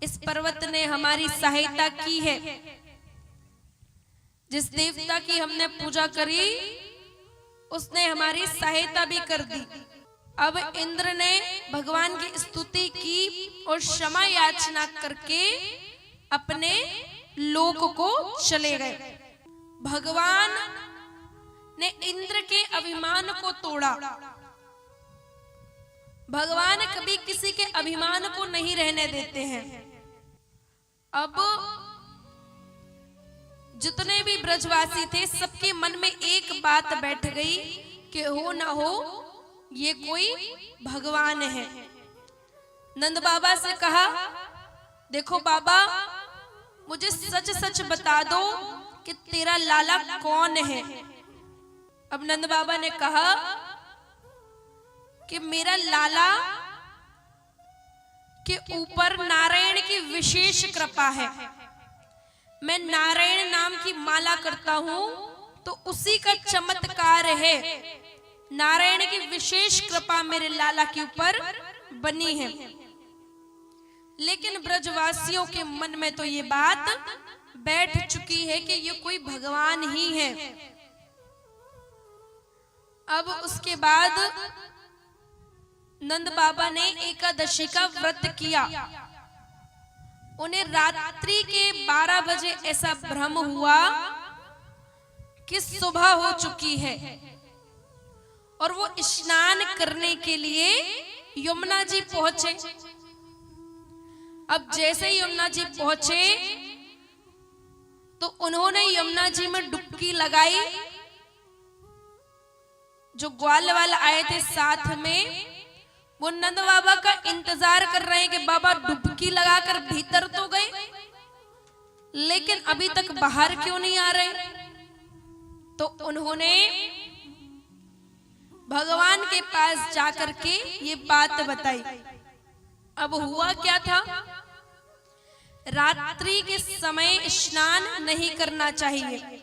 इस पर्वत ने हमारी सहायता की है। जिस देवता की हमने पूजा करी उसने हमारी सहायता भी कर दी। अब इंद्र ने भगवान की स्तुति की और क्षमा याचना करके अपने लोक को चले गए। भगवान ने इंद्र के अभिमान को तोड़ा। भगवान कभी किसी के अभिमान को नहीं रहने देते हैं। अब जितने भी ब्रजवासी थे सबके मन में एक बात बैठ गई कि हो ना हो ये कोई भगवान है। नंद बाबा से कहा, देखो बाबा मुझे सच सच बता दो कि तेरा लाला कौन है। अब नंद बाबा ने कहा कि मेरा लाला के ऊपर नारायण की विशेष कृपा है। मैं नारायण नाम की माला करता हूं तो उसी का चमत्कार है। नारायण की विशेष कृपा मेरे लाला के ऊपर बनी है। लेकिन ब्रजवासियों के मन में तो ये बात बैठ चुकी है कि ये कोई भगवान ही है। अब उसके बाद नंद बाबा ने एकादशी का व्रत किया। उन्हें रात्रि के 12 बजे ऐसा भ्रम हुआ कि सुबह हो चुकी है और वो स्नान करने के लिए यमुना जी पहुंचे। अब जैसे ही यमुना जी पहुंचे तो उन्होंने यमुना जी में डुबकी लगाई। जो ग्वाल वाले आए थे साथ में वो नंद बाबा का इंतजार कर रहे हैं कि बाबा डुबकी लगाकर भीतर तो गए लेकिन अभी तक बाहर क्यों नहीं आ रहे। तो उन्होंने भगवान के पास जाकर के ये बात बताई। अब हुआ क्या था, रात्रि के समय स्नान नहीं करना चाहिए।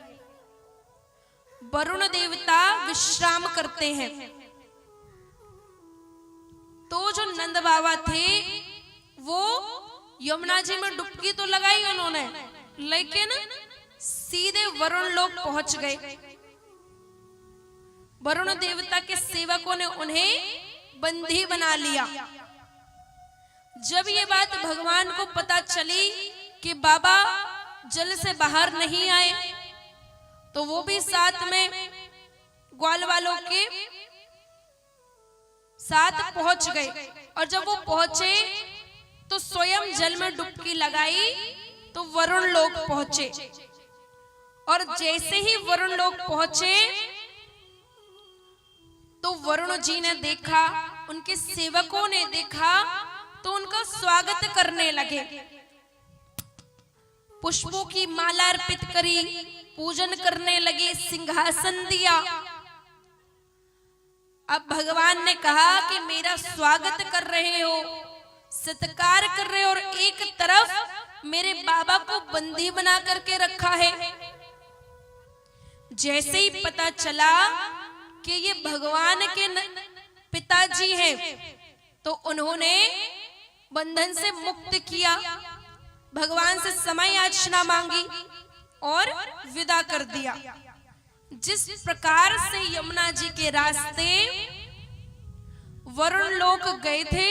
वरुण देवता विश्राम करते हैं। तो जो नंद बाबा थे वो यमुना जी में डुबकी तो लगाई उन्होंने, लेकिन सीधे वरुण लोक पहुंच गए। वरुण देवता के सेवकों ने उन्हें बंदी बना लिया। जब ये बात भगवान को पता चली कि बाबा जल से बाहर नहीं आए तो वो भी साथ में ग्वाल वालों के साथ पहुंच गए। और जब वो पहुंचे तो स्वयं जल में डुबकी लगाई तो वरुण लोक पहुंचे। और जैसे ही वरुण लोक पहुंचे तो वरुण जी ने देखा, उनके सेवकों ने देखा तो उनका स्वागत करने लगे। पुष्पों की माला अर्पित करी, पूजन करने लगे, सिंहासन दिया। अब भगवान ने कहा कि मेरा स्वागत कर रहे हो, सत्कार कर रहे हो और एक तरफ मेरे बाबा को बंदी बना करके रखा है। जैसे ही पता चला कि ये भगवान के पिताजी हैं तो उन्होंने बंधन से मुक्त किया, भगवान से समय याचना मांगी और विदा कर दिया। जिस प्रकार से यमुना जी के रास्ते वरुण लोक गए थे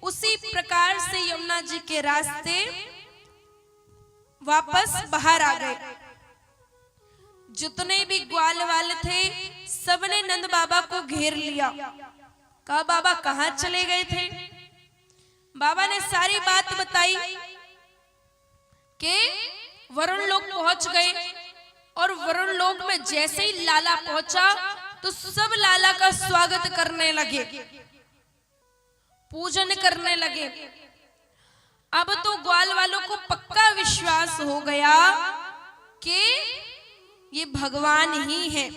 उसी प्रकार से यमुना जी के रास्ते वापस बाहर आ गए। जितने भी ग्वाल वाले थे सबने नंद बाबा को घेर लिया। कहा बाबा कहाँ चले गए थे। बाबा ने सारी बात बताई कि वरुण लोक पहुंच गए और वरुण लोक में जैसे ही लाला पहुंचा तो सब लाला का स्वागत करने लगे, पूजन करने लगे। अब तो ग्वाल वालों को पक्का विश्वास हो गया कि ये भगवान ही है।